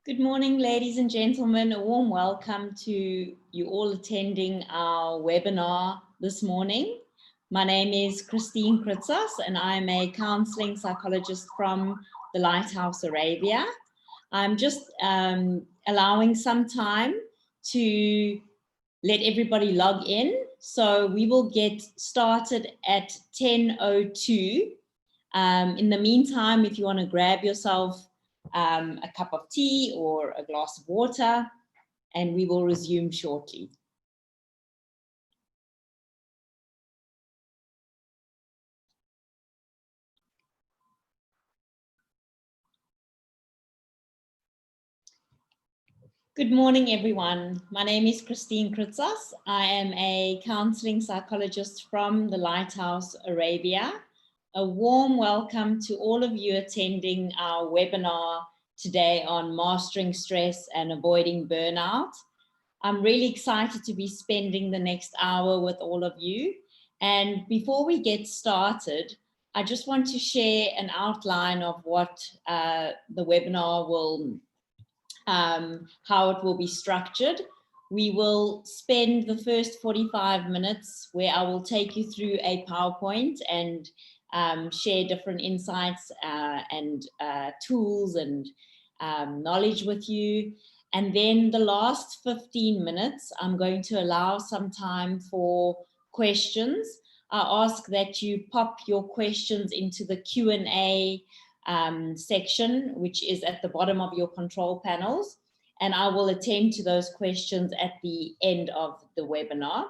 Good morning, ladies and gentlemen. A warm welcome to you all attending our webinar this morning. My name is Kritzas, and I'm a counseling psychologist from the LightHouse Arabia. I'm just allowing some time to let everybody log in. So we will get started at 10:02. In the meantime, if you want to grab yourself a cup of tea or a glass of water, and we will resume shortly. Good morning, everyone. My name is Kritzas. I am a counseling psychologist from the LightHouse Arabia. A warm welcome to all of you attending our webinar today on mastering stress and avoiding burnout. I'm really excited to be spending the next hour with all of you. And before we get started, I just want to share an outline of what the webinar will, how it will be structured. We will spend the first 45 minutes where I will take you through a PowerPoint and share different insights and tools and knowledge with you. And then the last 15 minutes, I'm going to allow some time for questions. I ask that you pop your questions into the Q&A section, which is at the bottom of your control panels. And I will attend to those questions at the end of the webinar.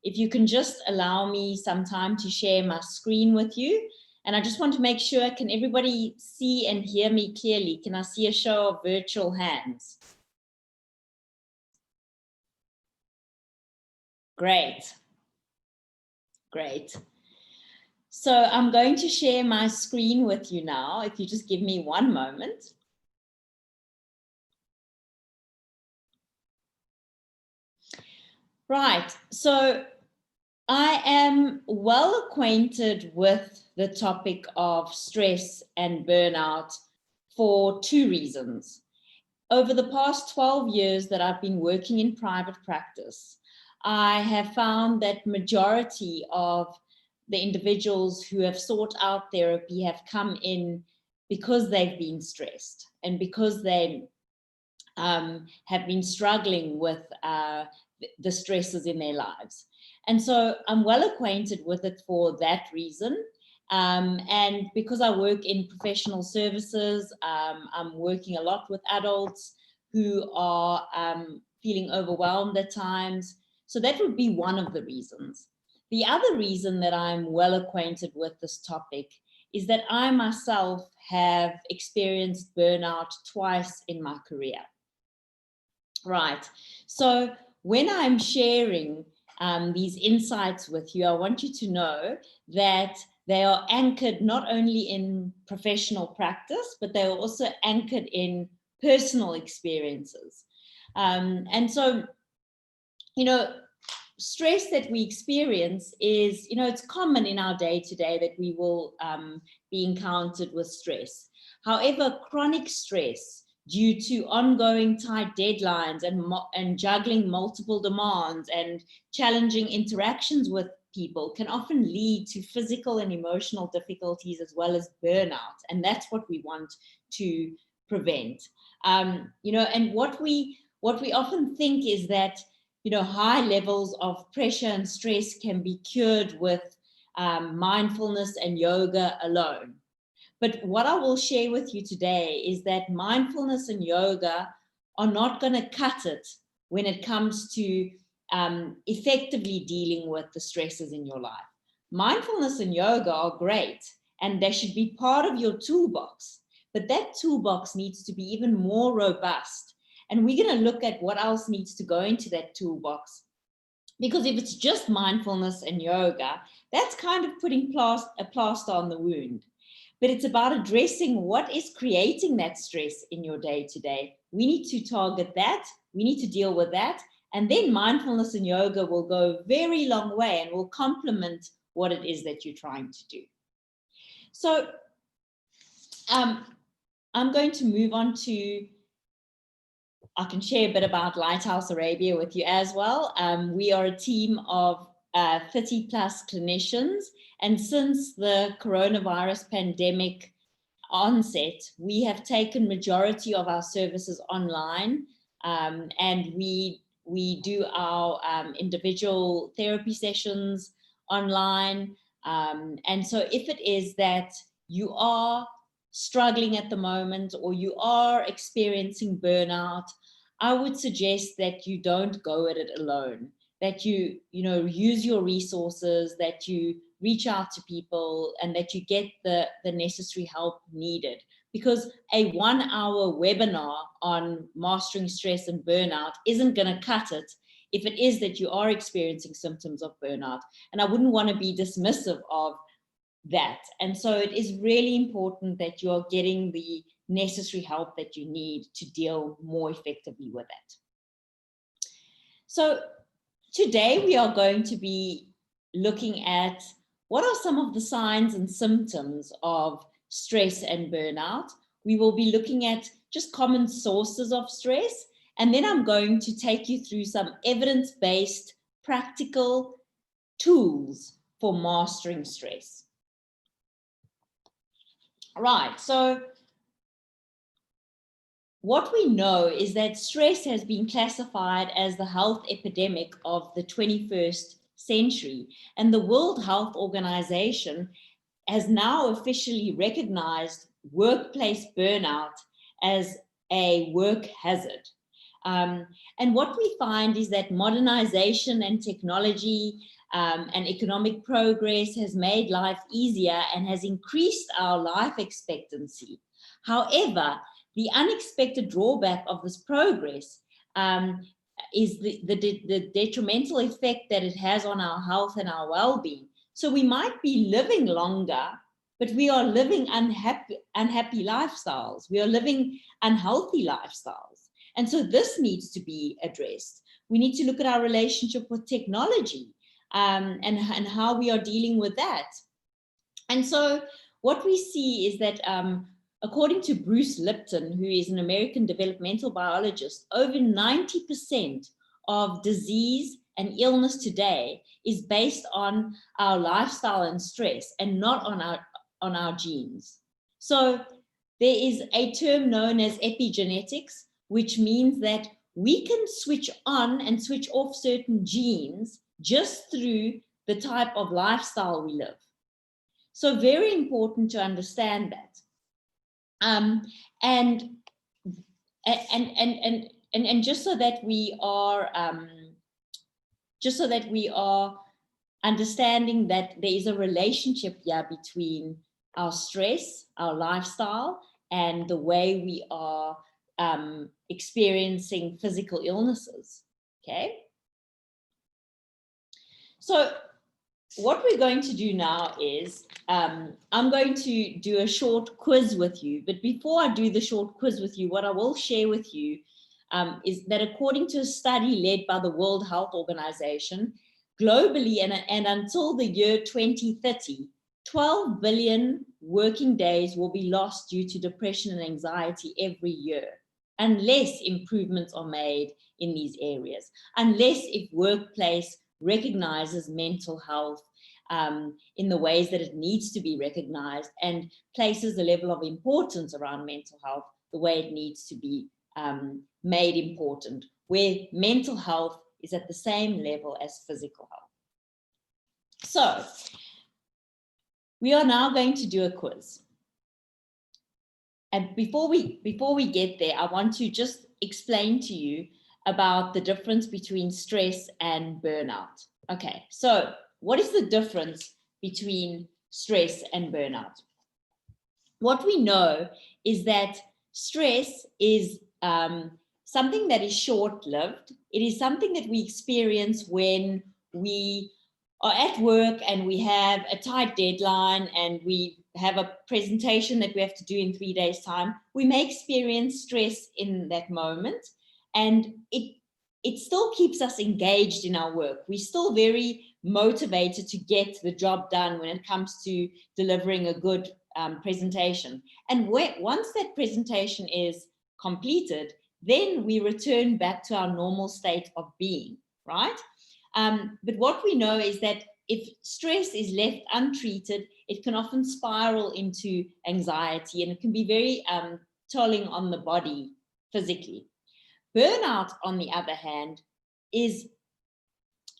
If you can just allow me some time to share my screen with you. And I just want to make sure, can everybody see and hear me clearly? Can I see a show of virtual hands? Great. Great. So I'm going to share my screen with you now, if you just give me one moment. Right, so I am well acquainted with the topic of stress and burnout for two reasons. Over the past 12 years that I've been working in private practice, I have found that majority of the individuals who have sought out therapy have come in because they've been stressed and because they have been struggling with the stresses in their lives. And so I'm well acquainted with it for that reason. And because I work in professional services, I'm working a lot with adults who are feeling overwhelmed at times. So that would be one of the reasons. The other reason that I'm well acquainted with this topic is that I myself have experienced burnout twice in my career. Right. So when I'm sharing these insights with you, I want you to know that they are anchored not only in professional practice, but they are also anchored in personal experiences. And so, you know, stress that we experience is, it's common in our day-to-day that we will be encountered with stress. However, chronic stress due to ongoing tight deadlines and juggling multiple demands and challenging interactions with people can often lead to physical and emotional difficulties as well as burnout. And that's what we want to prevent. And what we often think is that high levels of pressure and stress can be cured with mindfulness and yoga alone. But what I will share with you today is that mindfulness and yoga are not going to cut it when it comes to effectively dealing with the stresses in your life. Mindfulness and yoga are great, and they should be part of your toolbox. But that toolbox needs to be even more robust. And we're going to look at what else needs to go into that toolbox. Because if it's just mindfulness and yoga, that's kind of putting a plaster on the wound. But it's about addressing what is creating that stress in your day-to-day. We need to target that. We need to deal with that. And then mindfulness and yoga will go a very long way and will complement what it is that you're trying to do. So I'm going to move on to I can share a bit about LightHouse Arabia with you as well. We are a team of 30 plus clinicians, and since the coronavirus pandemic onset, we have taken majority of our services online, and we do our individual therapy sessions online. And so if it is that you are struggling at the moment or you are experiencing burnout, I would suggest that you don't go at it alone, that you use your resources, that you reach out to people, and that you get the necessary help needed. Because a 1-hour webinar on mastering stress and burnout isn't going to cut it if it is that you are experiencing symptoms of burnout. And I wouldn't want to be dismissive of that. And so it is really important that you're getting the necessary help that you need to deal more effectively with that. So today we are going to be looking at what are some of the signs and symptoms of stress and burnout. We will be looking at just common sources of stress, and then I'm going to take you through some evidence-based practical tools for mastering stress. Right, so what we know is that stress has been classified as the health epidemic of the 21st century, and the World Health Organization has now officially recognized workplace burnout as a work hazard. And what we find is that modernization and technology and economic progress has made life easier and has increased our life expectancy. However, the unexpected drawback of this progress is the detrimental effect that it has on our health and our well-being. So we might be living longer, but we are living unhappy lifestyles. We are living unhealthy lifestyles. And so this needs to be addressed. We need to look at our relationship with technology and how we are dealing with that. And so what we see is that according to Bruce Lipton, who is an American developmental biologist, over 90% of disease and illness today is based on our lifestyle and stress and not on our genes. So there is a term known as epigenetics, which means that we can switch on and switch off certain genes just through the type of lifestyle we live. So very important to understand that. And just so that we are understanding that there is a relationship here between our stress, our lifestyle, and the way we are experiencing physical illnesses. Okay. So what we're going to do now is I'm going to do a short quiz with you. But before I do the short quiz with you, what I will share with you is that according to a study led by the World Health Organization, globally and until the year 2030, 12 billion working days will be lost due to depression and anxiety every year, unless improvements are made in these areas, unless if workplace recognizes mental health in the ways that it needs to be recognized and places the level of importance around mental health the way it needs to be made important, where mental health is at the same level as physical health. So we are now going to do a quiz. And before we get there, I want to just explain to you about the difference between stress and burnout. Okay, so what is the difference between stress and burnout? What we know is that stress is something that is short-lived. It is something that we experience when we are at work and we have a tight deadline and we have a presentation that we have to do in 3 days' time. We may experience stress in that moment, and it still keeps us engaged in our work. We're still very motivated to get the job done when it comes to delivering a good presentation. And once that presentation is completed, then we return back to our normal state of being, right? But what we know is that if stress is left untreated, it can often spiral into anxiety, and it can be very tolling on the body physically. Burnout, on the other hand, is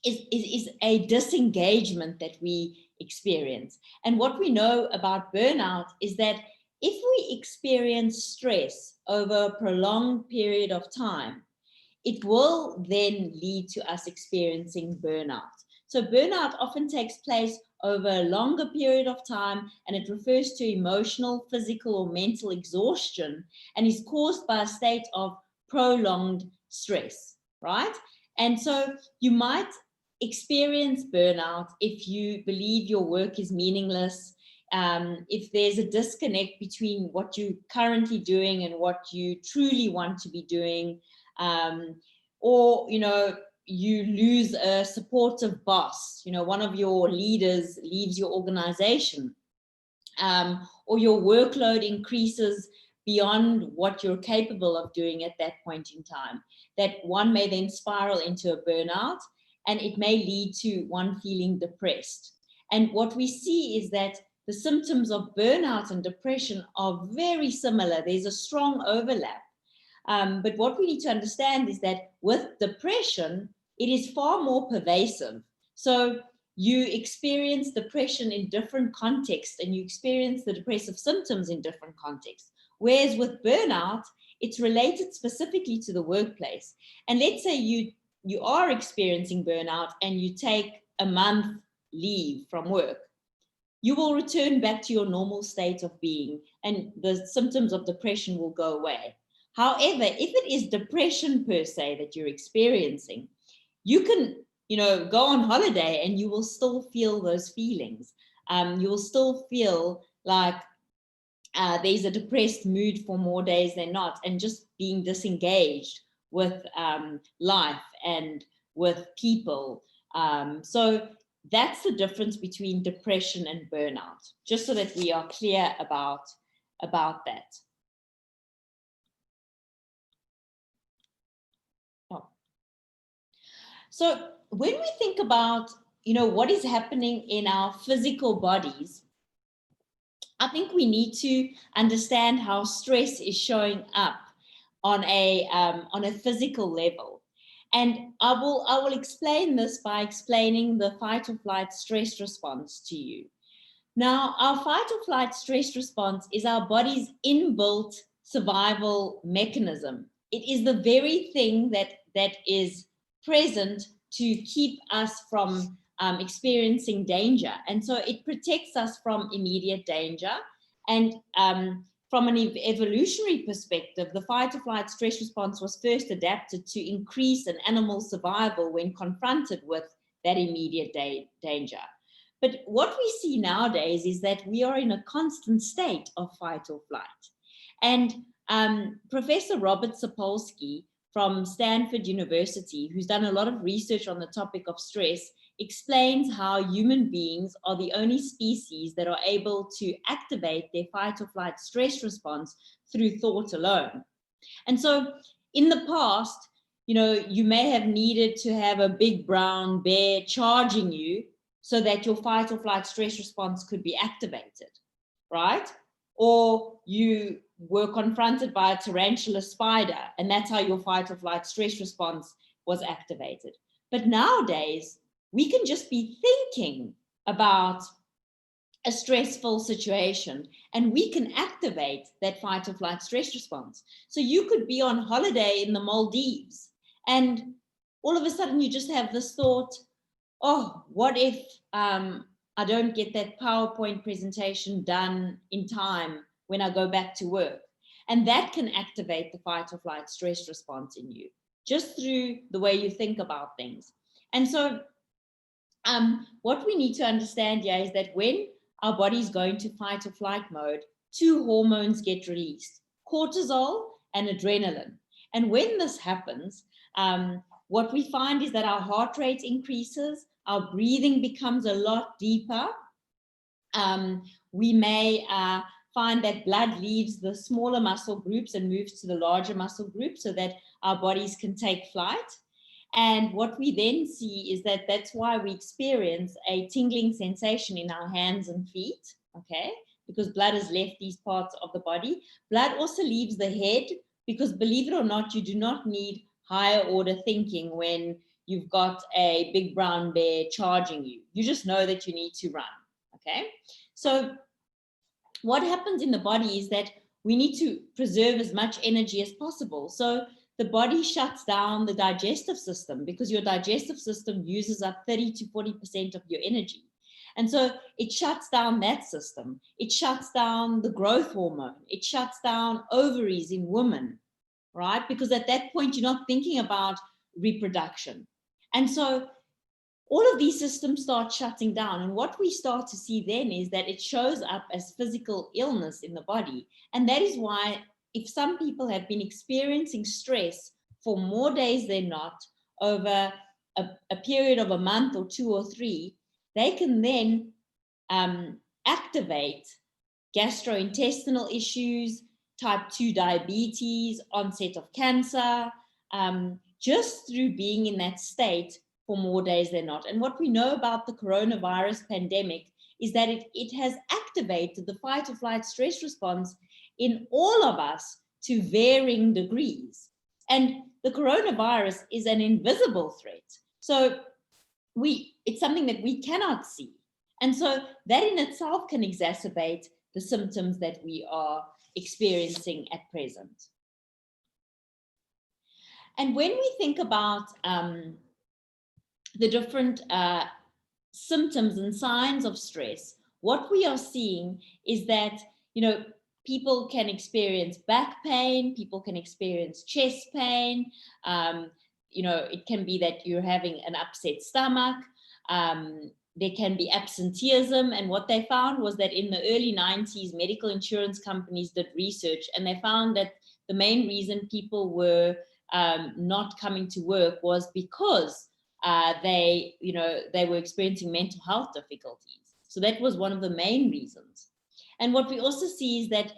a disengagement that we experience. And what we know about burnout is that if we experience stress over a prolonged period of time, it will then lead to us experiencing burnout. So burnout often takes place over a longer period of time, and it refers to emotional, physical, or mental exhaustion, and is caused by a state of prolonged stress, right? And so you might experience burnout if you believe your work is meaningless, if there's a disconnect between what you're currently doing and what you truly want to be doing, or, you know, you lose a supportive boss, you know, one of your leaders leaves your organization, or your workload increases beyond what you're capable of doing at that point in time, that one may then spiral into a burnout, and it may lead to one feeling depressed. And what we see is that the symptoms of burnout and depression are very similar. There's a strong overlap. But what we need to understand is that with depression, it is far more pervasive. So you experience depression in different contexts, and you experience the depressive symptoms in different contexts. Whereas with burnout, it's related specifically to the workplace. And let's say you are experiencing burnout and you take a month leave from work, you will return back to your normal state of being, and the symptoms of depression will go away. However, if it is depression per se that you're experiencing, you can, you know, go on holiday and you will still feel those feelings. You will still feel like there's a depressed mood for more days than not, and just being disengaged with life and with people. So that's the difference between depression and burnout, just so that we are clear about that. Oh. So when we think about, you know, what is happening in our physical bodies, I think we need to understand how stress is showing up on a physical level. And I will explain this by explaining the fight or flight stress response to you. Now, our fight or flight stress response is our body's inbuilt survival mechanism. It is the very thing that is present to keep us from experiencing danger. And so it protects us from immediate danger. And from an evolutionary perspective, the fight or flight stress response was first adapted to increase an animal's survival when confronted with that immediate danger. But what we see nowadays is that we are in a constant state of fight or flight. And Professor Robert Sapolsky from Stanford University, who's done a lot of research on the topic of stress, explains how human beings are the only species that are able to activate their fight or flight stress response through thought alone. And so in the past, you know, you may have needed to have a big brown bear charging you so that your fight or flight stress response could be activated, right? Or you were confronted by a tarantula spider, and that's how your fight or flight stress response was activated. But nowadays, we can just be thinking about a stressful situation and we can activate that fight or flight stress response. So you could be on holiday in the Maldives and all of a sudden you just have this thought, oh, what if I don't get that PowerPoint presentation done in time when I go back to work? And that can activate the fight or flight stress response in you, just through the way you think about things. And so what we need to understand here is that when our body is going to fight or flight mode, two hormones get released, cortisol and adrenaline. And when this happens, what we find is that our heart rate increases, our breathing becomes a lot deeper. We may find that blood leaves the smaller muscle groups and moves to the larger muscle groups so that our bodies can take flight. And what we then see is that that's why we experience a tingling sensation in our hands and feet, okay? Because blood has left these parts of the body. Blood also leaves the head because, believe it or not, you do not need higher order thinking when you've got a big brown bear charging you. You just know that you need to run, okay? So what happens in the body is that we need to preserve as much energy as possible. So the body shuts down the digestive system because your digestive system uses up 30 to 40% of your energy. And so it shuts down that system. It shuts down the growth hormone. It shuts down ovaries in women, right? Because at that point, you're not thinking about reproduction. And so all of these systems start shutting down. And what we start to see then is that it shows up as physical illness in the body. And that is why if some people have been experiencing stress for more days than not over a period of a month or 2 or 3, they can then activate gastrointestinal issues, type 2 diabetes, onset of cancer, just through being in that state for more days than not. And what we know about the coronavirus pandemic is that it has activated the fight or flight stress response in all of us to varying degrees. And the coronavirus is an invisible threat. So it's something that we cannot see. And so that in itself can exacerbate the symptoms that we are experiencing at present. And when we think about the different symptoms and signs of stress, what we are seeing is that, people can experience back pain, people can experience chest pain, it can be that you're having an upset stomach, there can be absenteeism. And what they found was that in the early 90s, medical insurance companies did research, and they found that the main reason people were not coming to work was because they were experiencing mental health difficulties. So that was one of the main reasons. And what we also see is that,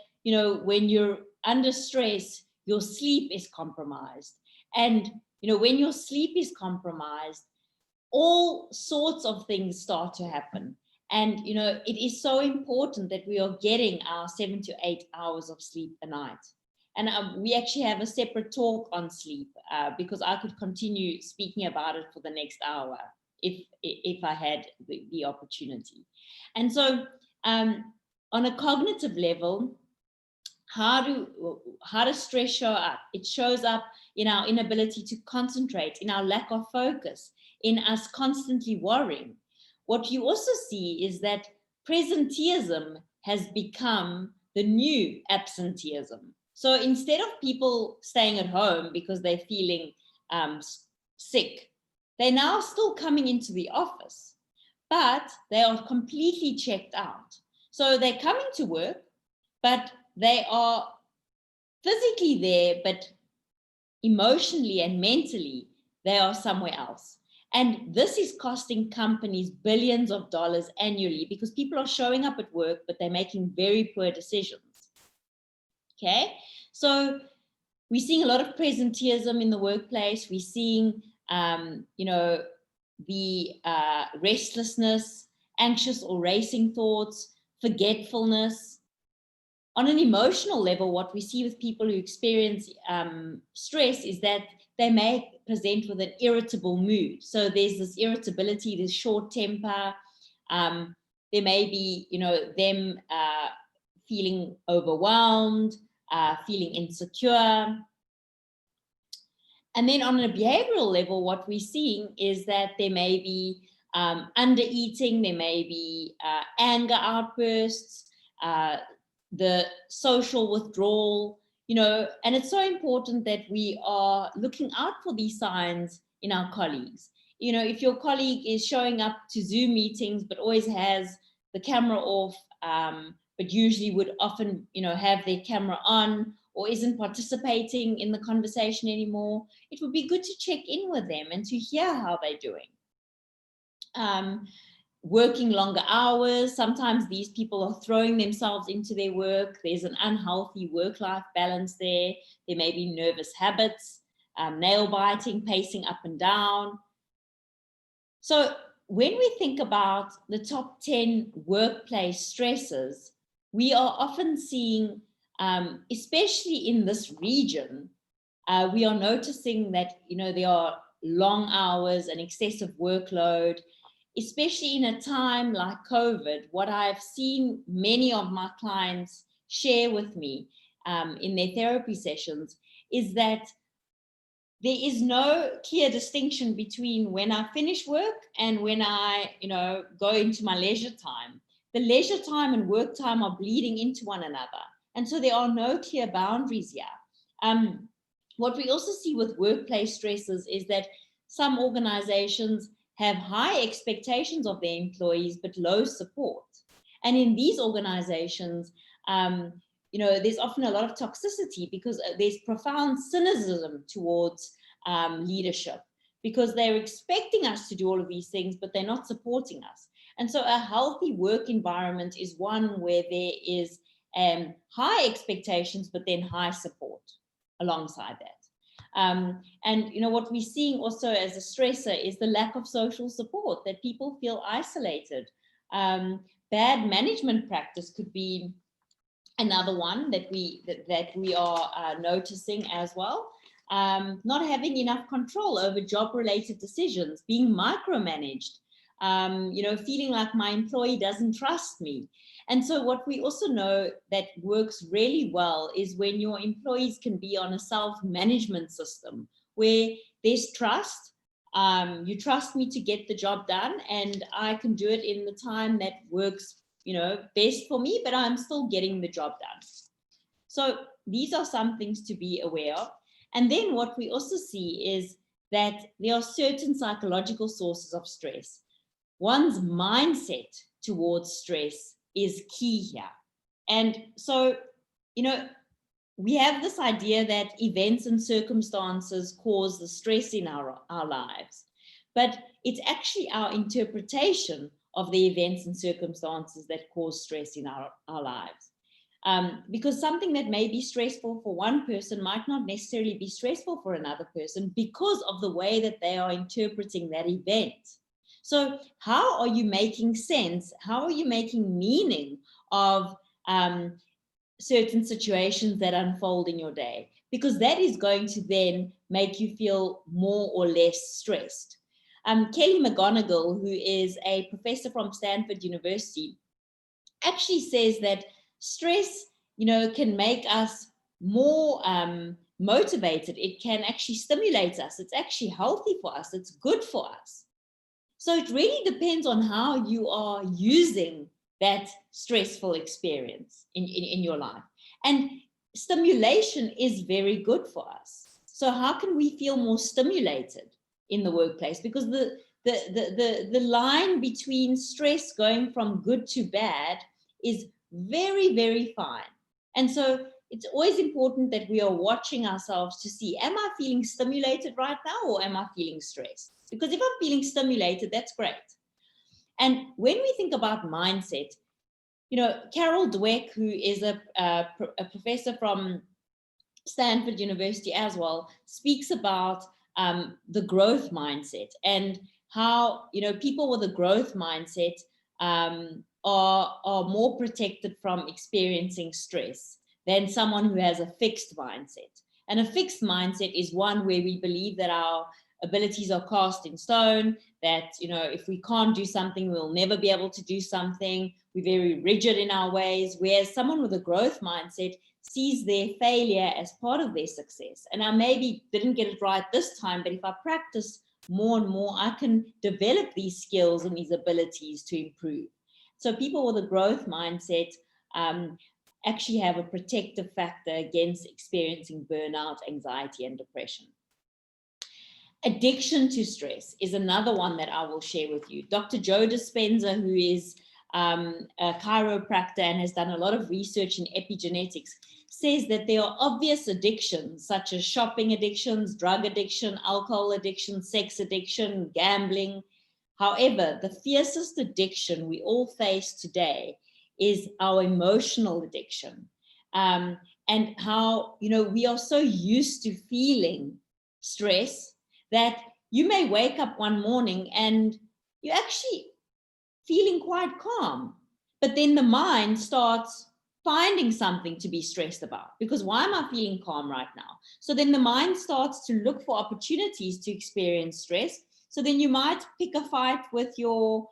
when you're under stress, your sleep is compromised. And, when your sleep is compromised, all sorts of things start to happen. And, it is so important that we are getting our 7 to 8 hours of sleep a night. And we actually have a separate talk on sleep because I could continue speaking about it for the next hour if I had the opportunity. And so on a cognitive level, how does stress show up? It shows up in our inability to concentrate, in our lack of focus, in us constantly worrying. What you also see is that presenteeism has become the new absenteeism. So instead of people staying at home because they're feeling sick, they're now still coming into the office, but they are completely checked out. So they're coming to work, but they are physically there, but emotionally and mentally, they are somewhere else. And this is costing companies billions of dollars annually because people are showing up at work, but they're making very poor decisions. Okay, so we're seeing a lot of presenteeism in the workplace. We're seeing, the restlessness, anxious or racing thoughts, forgetfulness. On an emotional level, what we see with people who experience stress is that they may present with an irritable mood. So there's this irritability, this short temper. There may be, them feeling overwhelmed, feeling insecure. And then on a behavioral level, what we're seeing is that there may be undereating, there may be anger outbursts, the social withdrawal, and it's so important that we are looking out for these signs in our colleagues. If your colleague is showing up to Zoom meetings, but always has the camera off, but usually would often, have their camera on or isn't participating in the conversation anymore, it would be good to check in with them and to hear how they're doing. working longer hours. Sometimes these people are throwing themselves into their work. There's an unhealthy work-life balance there. There may be nervous habits, nail biting, pacing up and down. So when we think about the top 10 workplace stresses, we are often seeing, especially in this region, we are noticing that, there are long hours and excessive workload, especially in a time like COVID. What I've seen many of my clients share with me in their therapy sessions is that there is no clear distinction between when I finish work and when I, go into my leisure time. The leisure time and work time are bleeding into one another. And so there are no clear boundaries here. What we also see with workplace stresses is that some organizations have high expectations of their employees, but low support. And in these organizations, there's often a lot of toxicity because there's profound cynicism towards leadership, because they're expecting us to do all of these things, but they're not supporting us. And so a healthy work environment is one where there is high expectations, but then high support alongside that. And what we're seeing also as a stressor is the lack of social support, that people feel isolated. Bad management practice could be another one that we are noticing as well. Not having enough control over job-related decisions, being micromanaged, feeling like my employee doesn't trust me. And so what we also know that works really well is when your employees can be on a self-management system where there's trust. You trust me to get the job done, and I can do it in the time that works, best for me, but I'm still getting the job done. So these are some things to be aware of. And then what we also see is that there are certain psychological sources of stress. One's mindset towards stress is key here. And so, we have this idea that events and circumstances cause the stress in our lives, but it's actually our interpretation of the events and circumstances that cause stress in our lives. Because something that may be stressful for one person might not necessarily be stressful for another person because of the way that they are interpreting that event. So how are you making sense? How are you making meaning of certain situations that unfold in your day? Because that is going to then make you feel more or less stressed. Kelly McGonigal, who is a professor from Stanford University, actually says that stress, can make us more motivated. It can actually stimulate us. It's actually healthy for us. It's good for us. So it really depends on how you are using that stressful experience in your life. And stimulation is very good for us. So how can we feel more stimulated in the workplace? Because the line between stress going from good to bad is very, very fine. And so it's always important that we are watching ourselves to see, am I feeling stimulated right now or am I feeling stressed? Because if I'm feeling stimulated, that's great. And when we think about mindset, Carol Dweck, who is a professor from Stanford University as well, speaks about the growth mindset and how, people with a growth mindset are more protected from experiencing stress than someone who has a fixed mindset. And a fixed mindset is one where we believe that our abilities are cast in stone, that, if we can't do something, we'll never be able to do something. We're very rigid in our ways, whereas someone with a growth mindset sees their failure as part of their success. And I maybe didn't get it right this time, but if I practice more and more, I can develop these skills and these abilities to improve. So people with a growth mindset actually have a protective factor against experiencing burnout, anxiety, and depression. Addiction to stress is another one that I will share with you. Dr. Joe Dispenza, who is a chiropractor and has done a lot of research in epigenetics, says that there are obvious addictions such as shopping addictions, drug addiction, alcohol addiction, sex addiction, gambling. However, the fiercest addiction we all face today is our emotional addiction. And how, we are so used to feeling stress that you may wake up one morning and you're actually feeling quite calm, but then the mind starts finding something to be stressed about, because why am I feeling calm right now? So then the mind starts to look for opportunities to experience stress. So then you might pick a fight with your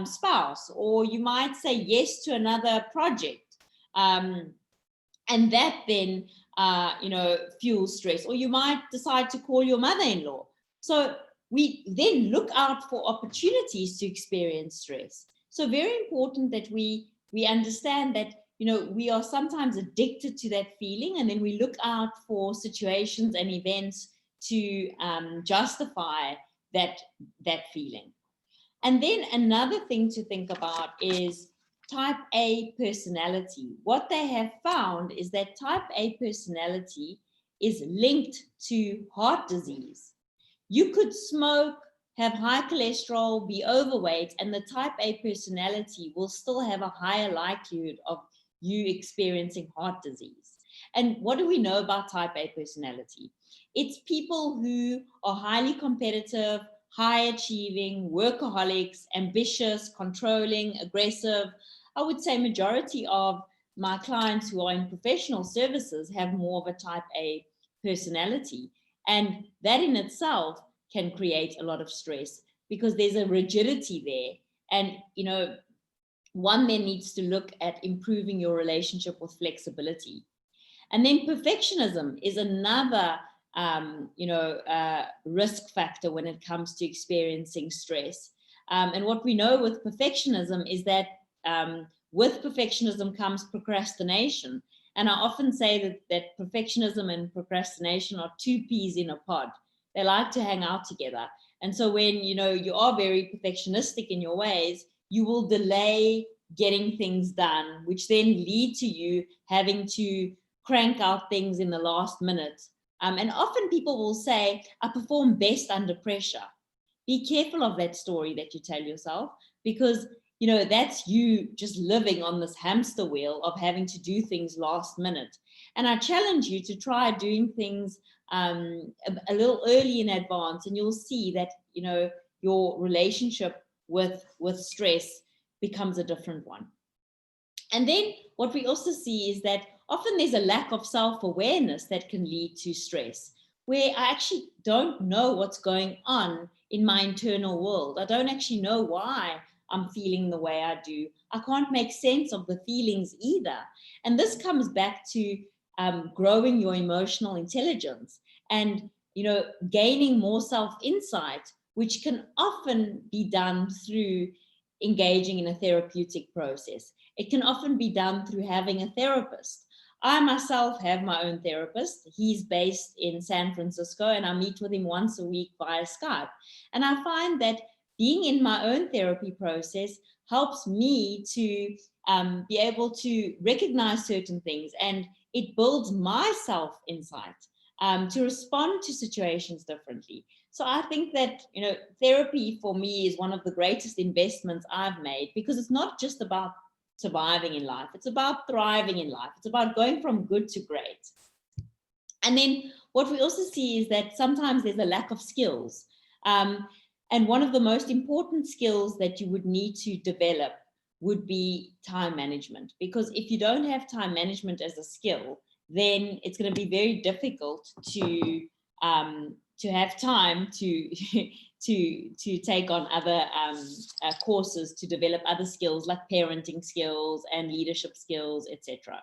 spouse, or you might say yes to another project, and that then fuels stress. Or you might decide to call your mother-in-law. So we then look out for opportunities to experience stress. So very important that we understand that we are sometimes addicted to that feeling, and then we look out for situations and events to justify that feeling. And then another thing to think about is type A personality. What they have found is that type A personality is linked to heart disease. You could smoke, have high cholesterol, be overweight, and the type A personality will still have a higher likelihood of you experiencing heart disease. And what do we know about type A personality? It's people who are highly competitive, high achieving, workaholics, ambitious, controlling, aggressive. I would say majority of my clients who are in professional services have more of a type A personality. And that in itself can create a lot of stress, because there's a rigidity there. And, one then needs to look at improving your relationship with flexibility. And then perfectionism is another risk factor when it comes to experiencing stress. And what we know with perfectionism is that with perfectionism comes procrastination. And I often say that perfectionism and procrastination are two peas in a pod. They like to hang out together. And so when you are very perfectionistic in your ways, you will delay getting things done, which then lead to you having to crank out things in the last minute. And often people will say, I perform best under pressure. Be careful of that story that you tell yourself, because that's you just living on this hamster wheel of having to do things last minute. And I challenge you to try doing things a little early in advance, and you'll see that your relationship with stress becomes a different one. And then what we also see is that often there's a lack of self-awareness that can lead to stress, where I actually don't know what's going on in my internal world. I don't actually know why I'm feeling the way I do. I can't make sense of the feelings either. And this comes back to growing your emotional intelligence and gaining more self-insight, which can often be done through engaging in a therapeutic process. It can often be done through having a therapist. I myself have my own therapist. He's based in San Francisco, and I meet with him once a week via Skype. And I find that being in my own therapy process helps me to be able to recognize certain things, and it builds my self-insight to respond to situations differently. So I think that, therapy for me is one of the greatest investments I've made, because it's not just about surviving in life. It's about thriving in life. It's about going from good to great. And then what we also see is that sometimes there's a lack of skills. And one of the most important skills that you would need to develop would be time management. Because if you don't have time management as a skill, then it's going to be very difficult to have time to take on other courses to develop other skills like parenting skills and leadership skills, etc.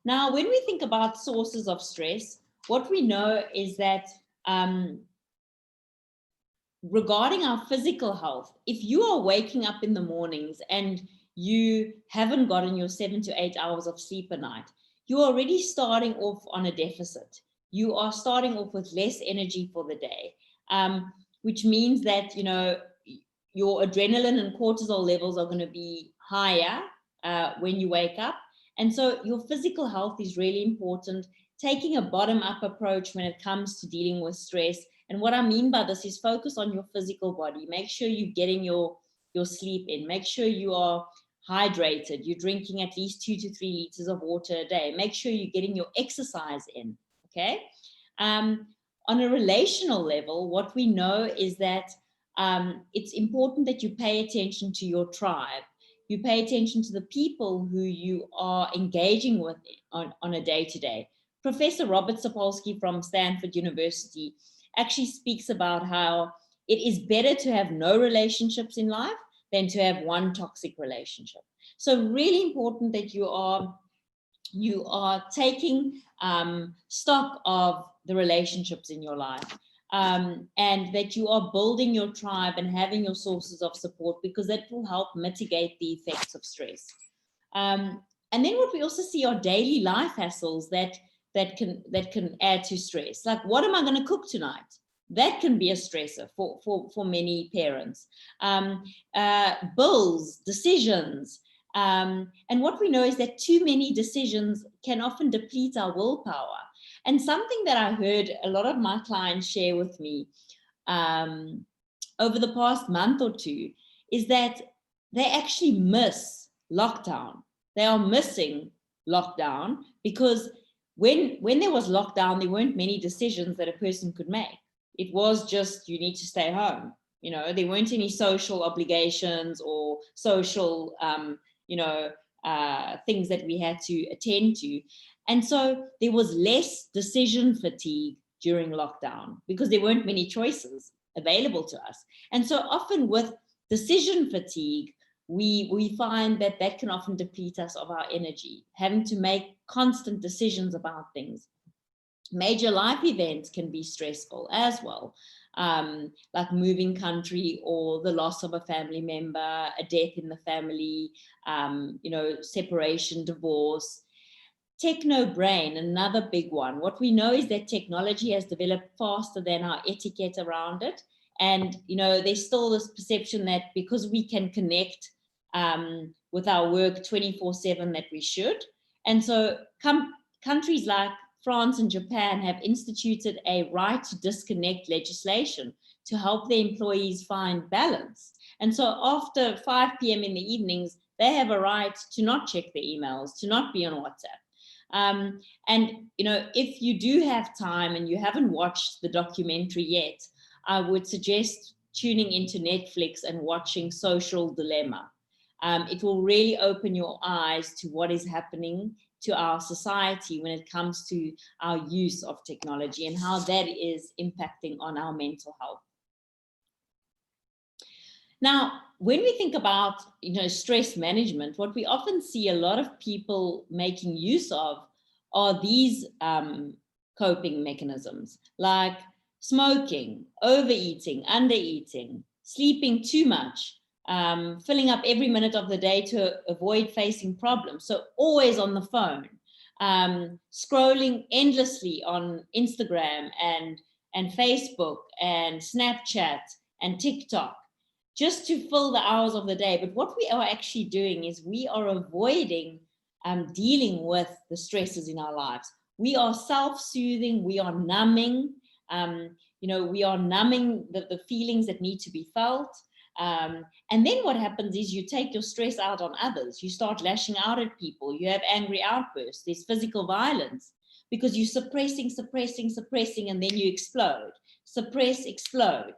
Now, when we think about sources of stress, what we know is that regarding our physical health, if you are waking up in the mornings and you haven't gotten your 7 to 8 hours of sleep a night, you're already starting off on a deficit. You are starting off with less energy for the day, which means that, your adrenaline and cortisol levels are going to be higher when you wake up. And so your physical health is really important. Taking a bottom-up approach when it comes to dealing with stress And what I mean by this is focus on your physical body. Make sure you're getting your sleep in. Make sure you are hydrated. You're drinking at least 2 to 3 liters of water a day. Make sure you're getting your exercise in. Okay. On a relational level, what we know is that it's important that you pay attention to your tribe. You pay attention to the people who you are engaging with on a day-to-day. Professor Robert Sapolsky from Stanford University actually speaks about how it is better to have no relationships in life than to have one toxic relationship. So really important that you are taking stock of the relationships in your life, and that you are building your tribe and having your sources of support, because that will help mitigate the effects of stress. And then what we also see are daily life hassles that can add to stress. Like, what am I going to cook tonight? That can be a stressor for many parents. Bills, decisions. And what we know is that too many decisions can often deplete our willpower. And something that I heard a lot of my clients share with me over the past month or two is that they actually miss lockdown. They are missing lockdown because when there was lockdown, there weren't many decisions that a person could make. It was just, you need to stay home. You know, there weren't any social obligations or social, things that we had to attend to. And so there was less decision fatigue during lockdown because there weren't many choices available to us. And so often with decision fatigue, we find that can often deplete us of our energy, having to make constant decisions about things. Major life events can be stressful as well, like moving country or the loss of a family member, a death in the family, separation, divorce. Techno brain, another big one. What we know is that technology has developed faster than our etiquette around it. And, there's still this perception that because we can connect with our work 24/7 that we should. And so countries like France and Japan have instituted a right to disconnect legislation to help their employees find balance. And so after 5 p.m. in the evenings, they have a right to not check their emails, to not be on WhatsApp. If you do have time and you haven't watched the documentary yet, I would suggest tuning into Netflix and watching Social Dilemma. It will really open your eyes to what is happening to our society when it comes to our use of technology and how that is impacting on our mental health. Now, when we think about, stress management, what we often see a lot of people making use of are these coping mechanisms, like smoking, overeating, undereating, sleeping too much, filling up every minute of the day to avoid facing problems. So always on the phone, scrolling endlessly on Instagram and Facebook and Snapchat and TikTok, just to fill the hours of the day. But what we are actually doing is we are avoiding dealing with the stresses in our lives. We are self-soothing, we are numbing, we are numbing the feelings that need to be felt. And then what happens is you take your stress out on others. You start lashing out at people. You have angry outbursts. There's physical violence because you're suppressing, and then you explode. Suppress, explode.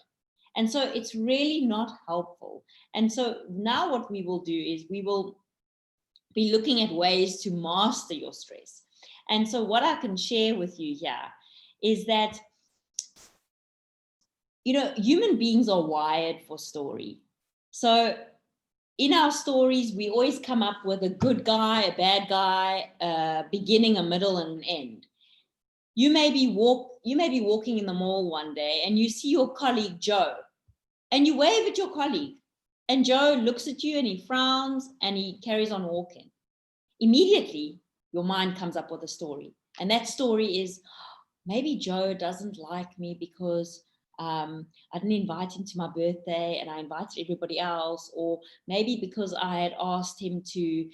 And so it's really not helpful. And so now what we will do is we will be looking at ways to master your stress. And so what I can share with you here is that, human beings are wired for story. So in our stories, we always come up with a good guy, a bad guy, a beginning, a middle, and an end. You may be walking in the mall one day and you see your colleague Joe, and you wave at your colleague, and Joe looks at you and he frowns and he carries on walking. Immediately, your mind comes up with a story. And that story is, maybe Joe doesn't like me because I didn't invite him to my birthday and I invited everybody else, or maybe because I had asked him to,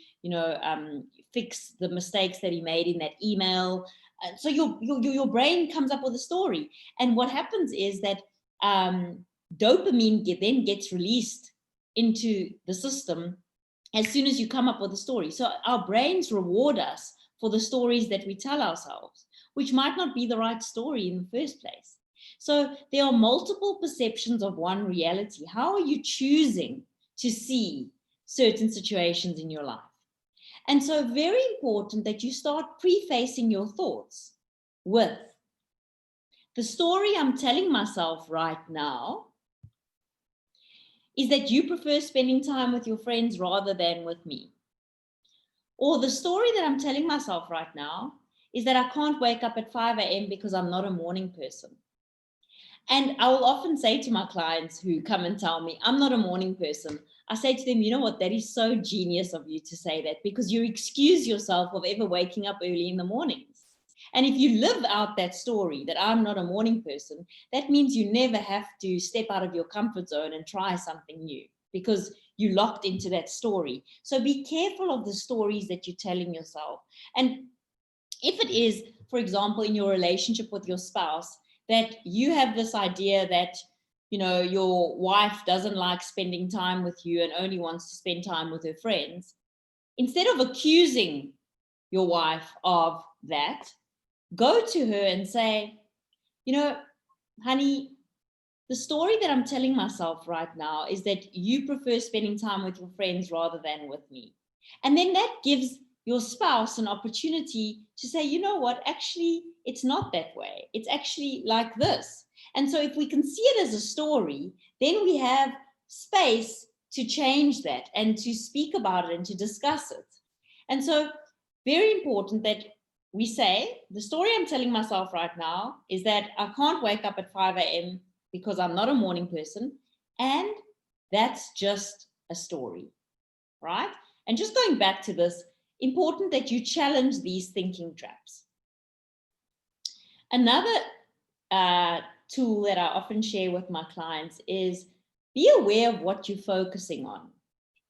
fix the mistakes that he made in that email. So your brain comes up with a story. And what happens is that dopamine then gets released into the system as soon as you come up with a story. So our brains reward us for the stories that we tell ourselves, which might not be the right story in the first place. So there are multiple perceptions of one reality. How are you choosing to see certain situations in your life? And so very important that you start prefacing your thoughts with the story I'm telling myself right now is that you prefer spending time with your friends rather than with me. Or the story that I'm telling myself right now is that I can't wake up at 5 a.m. because I'm not a morning person. And I will often say to my clients who come and tell me, I'm not a morning person, I say to them, you know what, that is so genius of you to say that, because you excuse yourself of ever waking up early in the mornings. And if you live out that story that I'm not a morning person, that means you never have to step out of your comfort zone and try something new, because you locked into that story. So be careful of the stories that you're telling yourself. And if it is, for example, in your relationship with your spouse, that you have this idea that, you know, your wife doesn't like spending time with you and only wants to spend time with her friends, instead of accusing your wife of that, go to her and say, you know, honey, the story that I'm telling myself right now is that you prefer spending time with your friends rather than with me. And then that gives your spouse an opportunity to say, you know what, actually, it's not that way. It's actually like this. And so if we can see it as a story, then we have space to change that and to speak about it and to discuss it. And so very important that we say, the story I'm telling myself right now is that I can't wake up at 5 a.m. because I'm not a morning person. And that's just a story, right? And just going back to this, important that you challenge these thinking traps. Another tool that I often share with my clients is be aware of what you're focusing on.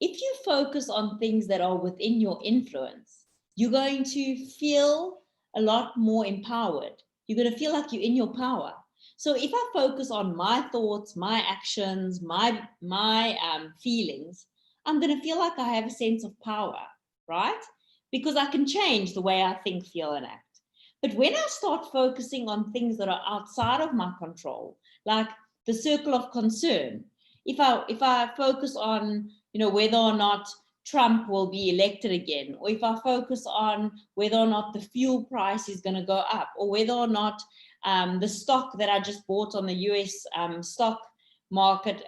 If you focus on things that are within your influence, you're going to feel a lot more empowered. You're going to feel like you're in your power. So if I focus on my thoughts, my actions, my feelings, I'm going to feel like I have a sense of power, right? Because I can change the way I think, feel, and act. But when I start focusing on things that are outside of my control, like the circle of concern, if I focus on, you know, whether or not Trump will be elected again, or if I focus on whether or not the fuel price is going to go up, or whether or not the stock that I just bought on the US stock market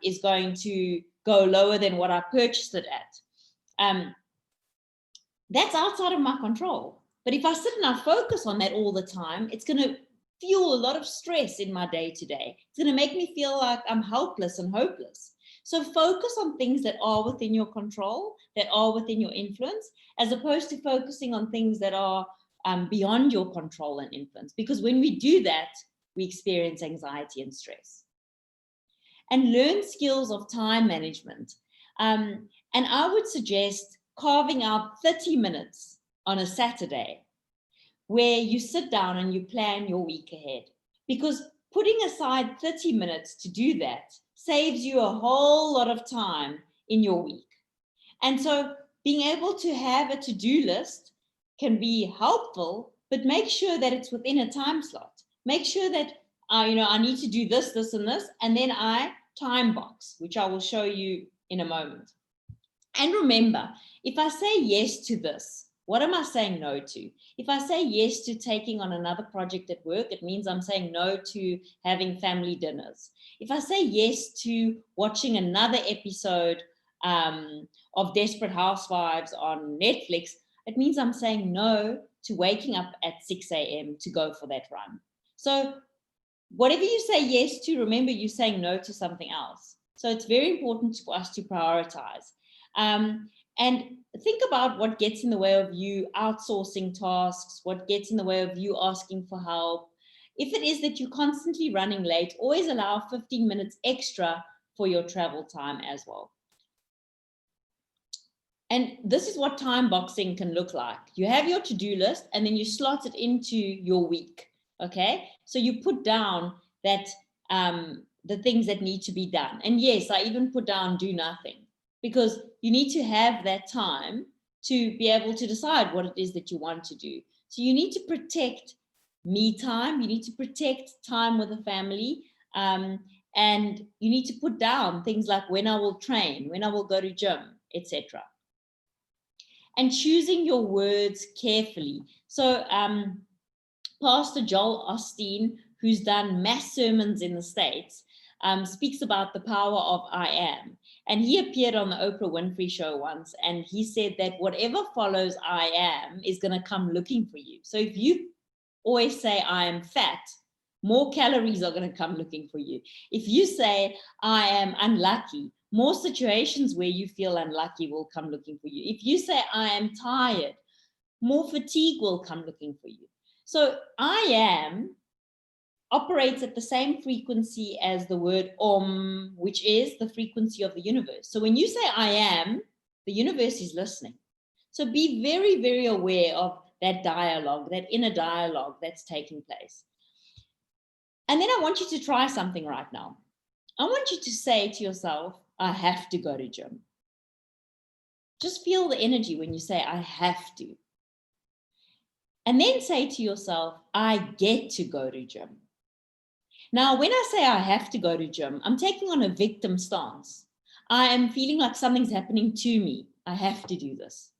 is going to go lower than what I purchased it at, that's outside of my control. But if I sit and I focus on that all the time, it's going to fuel a lot of stress in my day-to-day. It's going to make me feel like I'm helpless and hopeless. So focus on things that are within your control, that are within your influence, as opposed to focusing on things that are beyond your control and influence. Because when we do that, we experience anxiety and stress. And learn skills of time management. And I would suggest carving out 30 minutes on a Saturday where you sit down and you plan your week ahead. Because putting aside 30 minutes to do that saves you a whole lot of time in your week. And so being able to have a to-do list can be helpful, but make sure that it's within a time slot. Make sure that I need to do this, this, and this, and then I time box, which I will show you in a moment. And remember, if I say yes to this, what am I saying no to? If I say yes to taking on another project at work, it means I'm saying no to having family dinners. If I say yes to watching another episode of Desperate Housewives on Netflix, it means I'm saying no to waking up at 6 a.m. to go for that run. So whatever you say yes to, remember you're saying no to something else. So it's very important for us to prioritize. And think about what gets in the way of you outsourcing tasks, what gets in the way of you asking for help. If it is that you're constantly running late, always allow 15 minutes extra for your travel time as well. And this is what time boxing can look like. You have your to-do list and then you slot it into your week. Okay. So you put down that the things that need to be done. And yes, I even put down do nothing, because you need to have that time to be able to decide what it is that you want to do. So you need to protect me time. You need to protect time with the family. And you need to put down things like when I will train, when I will go to gym, etc. And choosing your words carefully. So Pastor Joel Osteen, who's done mass sermons in the States, speaks about the power of I am. And he appeared on the Oprah Winfrey Show once, and he said that whatever follows I am is going to come looking for you. So if you always say I am fat, more calories are going to come looking for you. If you say I am unlucky, more situations where you feel unlucky will come looking for you. If you say I am tired, more fatigue will come looking for you. So I am operates at the same frequency as the word Om, which is the frequency of the universe. So when you say I am, the universe is listening. So be very, very aware of that dialogue, that inner dialogue that's taking place. And then I want you to try something right now. I want you to say to yourself, I have to go to gym. Just feel the energy when you say I have to. And then say to yourself, I get to go to gym. Now, when I say I have to go to gym, I'm taking on a victim stance. I am feeling like something's happening to me. I have to do this.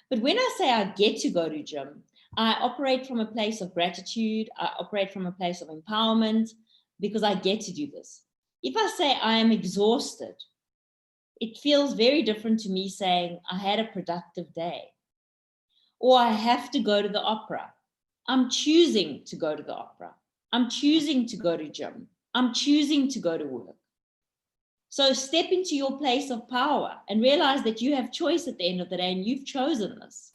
But when I say I get to go to gym, I operate from a place of gratitude. I operate from a place of empowerment because I get to do this. If I say I am exhausted, it feels very different to me saying I had a productive day. Or I have to go to the opera. I'm choosing to go to the opera. I'm choosing to go to gym. I'm choosing to go to work. So step into your place of power and realize that you have choice at the end of the day and you've chosen this.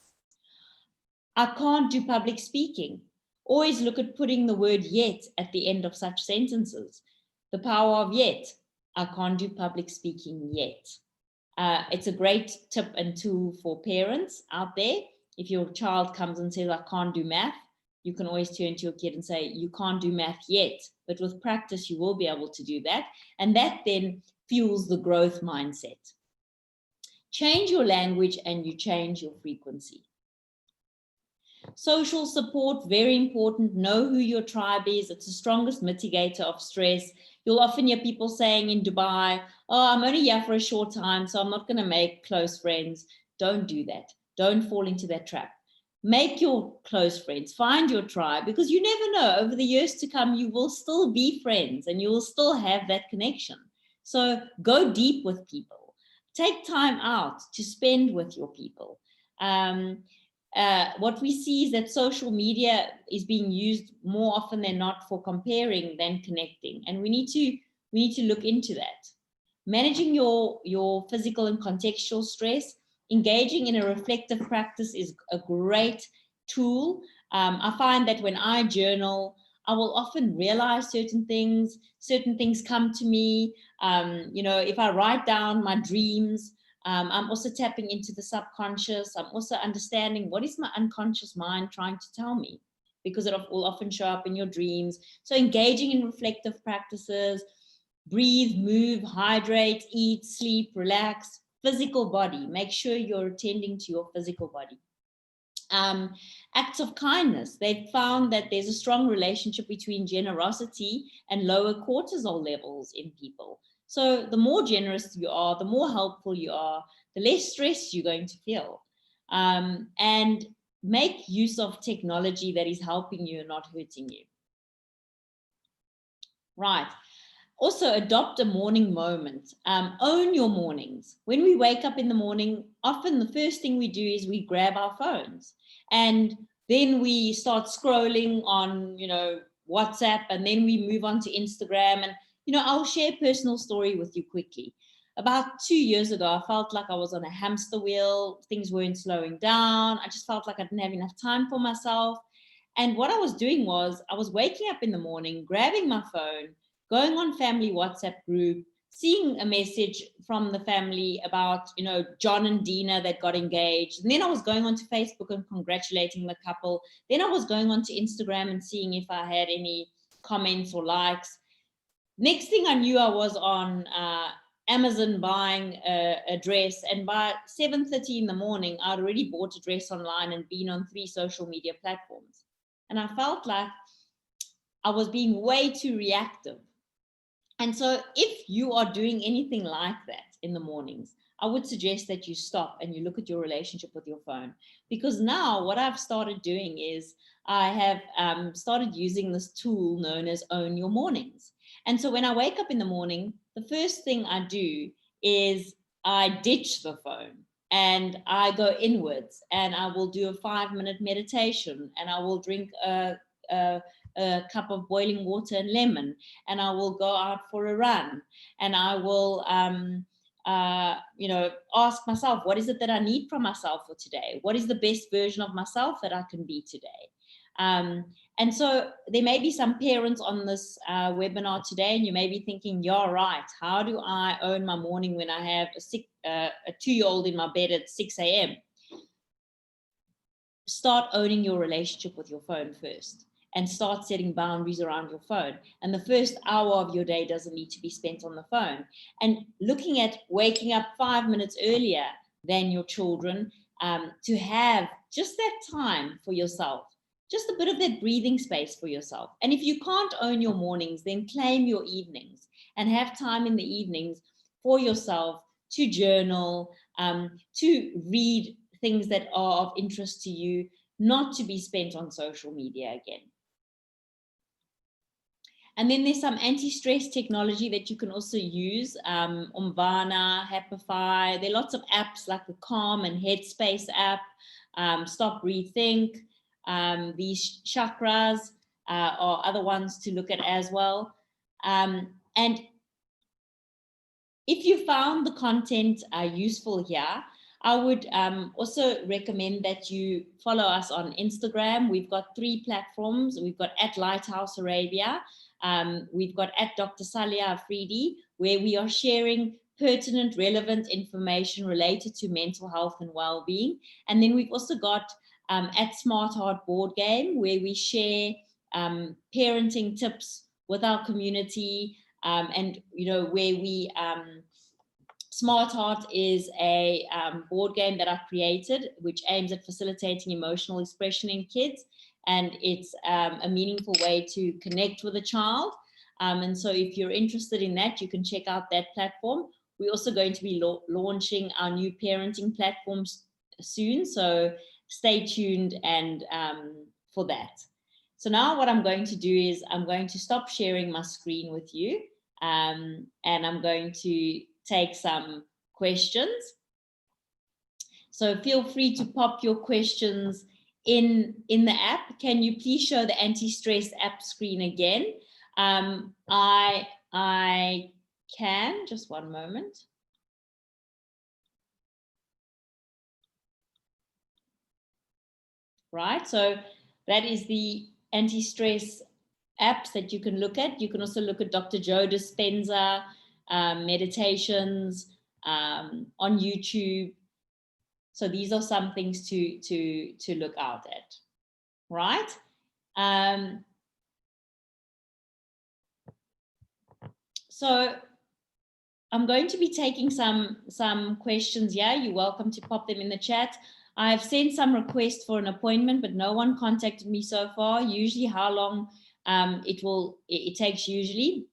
I can't do public speaking. Always look at putting the word yet at the end of such sentences. The power of yet. I can't do public speaking yet. It's a great tip and tool for parents out there. If your child comes and says, I can't do math, you can always turn to your kid and say, you can't do math yet, but with practice, you will be able to do that. And that then fuels the growth mindset. Change your language and you change your frequency. Social support, very important. Know who your tribe is. It's the strongest mitigator of stress. You'll often hear people saying in Dubai, oh, I'm only here for a short time, so I'm not going to make close friends. Don't do that. Don't fall into that trap. Make your close friends. Find your tribe, because you never know. Over the years to come, you will still be friends and you will still have that connection. So go deep with people. Take time out to spend with your people. What we see is that social media is being used more often than not for comparing than connecting. And we need to look into that. Managing your physical and contextual stress, engaging in a reflective practice is a great tool. I find that when I journal, I will often realize certain things come to me. If I write down my dreams, I'm also tapping into the subconscious. I'm also understanding what is my unconscious mind trying to tell me, because it will often show up in your dreams. So engaging in reflective practices, breathe, move, hydrate, eat, sleep, relax. Physical body, make sure you're attending to your physical body. Acts of kindness. They've found that there's a strong relationship between generosity and lower cortisol levels in people. So the more generous you are, the more helpful you are, the less stress you're going to feel. And make use of technology that is helping you and not hurting you. Right. Also, adopt a morning moment. Own your mornings. When we wake up in the morning, often the first thing we do is we grab our phones. And then we start scrolling on, WhatsApp, and then we move on to Instagram. And, I'll share a personal story with you quickly. About 2 years ago, I felt like I was on a hamster wheel. Things weren't slowing down. I just felt like I didn't have enough time for myself. And what I was doing was I was waking up in the morning, grabbing my phone, going on family WhatsApp group, seeing a message from the family about, you know, John and Dina that got engaged. And then I was going onto Facebook and congratulating the couple. Then I was going onto Instagram and seeing if I had any comments or likes. Next thing I knew, I was on Amazon buying a dress, and by 7:30 in the morning, I'd already bought a dress online and been on 3 social media platforms. And I felt like I was being way too reactive. And so if you are doing anything like that in the mornings, I would suggest that you stop and you look at your relationship with your phone. Because now what I've started doing is I have started using this tool known as Own Your Mornings. And so when I wake up in the morning, the first thing I do is I ditch the phone and I go inwards, and I will do a 5-minute meditation, and I will drink a cup of boiling water and lemon, and I will go out for a run, and I will you know, ask myself, what is it that I need from myself for today? What is the best version of myself that I can be today? And so there may be some parents on this webinar today, and you may be thinking, you're right, how do I own my morning when I have a 2-year-old in my bed at 6 a.m.? Start owning your relationship with your phone first, and start setting boundaries around your phone. And the first hour of your day doesn't need to be spent on the phone. And looking at waking up 5 minutes earlier than your children, to have just that time for yourself, just a bit of that breathing space for yourself. And if you can't own your mornings, then claim your evenings and have time in the evenings for yourself to journal, to read things that are of interest to you, not to be spent on social media again. And then there's some anti-stress technology that you can also use, Umvana, Happify. There are lots of apps like the Calm and Headspace app, Stop, Rethink. These chakras are other ones to look at as well. And if you found the content useful here, I would also recommend that you follow us on Instagram. We've got 3 platforms. We've got at LightHouse Arabia. We've got at Dr. Salia Afridi, where we are sharing pertinent, relevant information related to mental health and well-being. And then we've also got at Smart Heart Board Game, where we share parenting tips with our community, and you know, where we Smart Heart is a board game that I created, which aims at facilitating emotional expression in kids, and it's a meaningful way to connect with a child. And so if you're interested in that, you can check out that platform. We're also going to be launching our new parenting platforms soon, so stay tuned and for that. So now what I'm going to do is I'm going to stop sharing my screen with you, and I'm going to take some questions. So feel free to pop your questions in the app. Can you please show the anti-stress app screen again? I can, just one moment. Right, so that is the anti-stress apps that you can look at. You can also look at Dr. Joe Dispenza meditations on YouTube. So these are some things to look out at, right? So I'm going to be taking some questions here. You're welcome to pop them in the chat. I've sent some requests for an appointment, but no one contacted me so far. Usually how long it takes usually.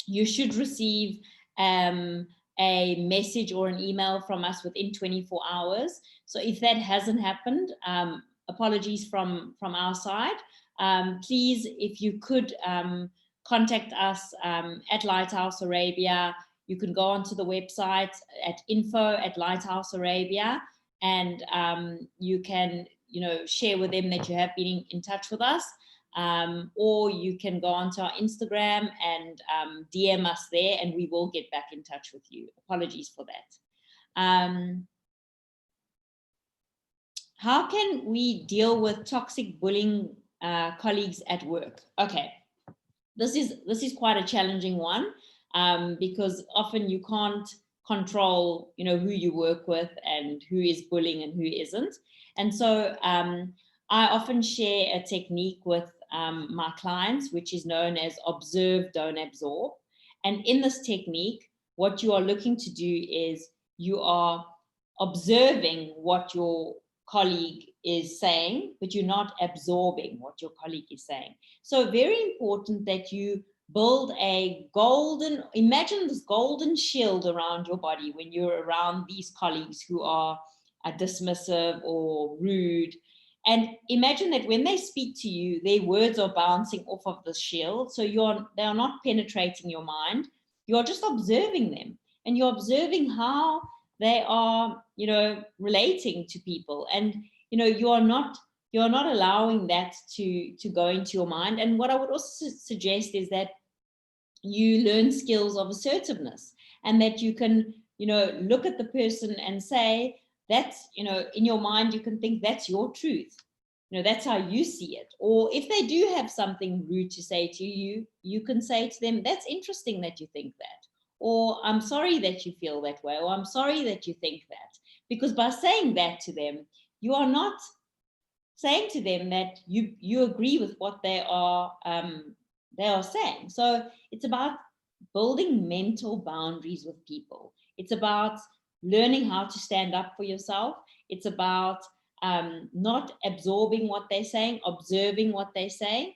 You should receive a message or an email from us within 24 hours. So if that hasn't happened, apologies from our side. Please, if you could contact us at LightHouse Arabia. You can go onto the website at info@LightHouse Arabia, and you can, share with them that you have been in touch with us, or you can go onto our Instagram and DM us there, and we will get back in touch with you. Apologies for that. How can we deal with toxic bullying colleagues at work? Okay, this is quite a challenging one. because often you can't control, who you work with and who is bullying and who isn't. And so I often share a technique with my clients, which is known as observe, don't absorb. And in this technique, what you are looking to do is you are observing what your colleague is saying, but you're not absorbing what your colleague is saying. So very important that you build imagine this golden shield around your body when you're around these colleagues who are dismissive or rude. And imagine that when they speak to you, their words are bouncing off of the shield. So they are not penetrating your mind. You're just observing them, and you're observing how they are, relating to people. And, you're not allowing that to go into your mind. And what I would also suggest is that you learn skills of assertiveness, and that you can, look at the person and say, that's, in your mind, you can think that's your truth. That's how you see it. Or if they do have something rude to say to you, you can say to them, that's interesting that you think that. Or I'm sorry that you feel that way. Or I'm sorry that you think that. Because by saying that to them, you are not saying to them that you agree with what they are saying. So it's about building mental boundaries with people. It's about learning how to stand up for yourself. It's about not absorbing what they're saying, observing what they're saying.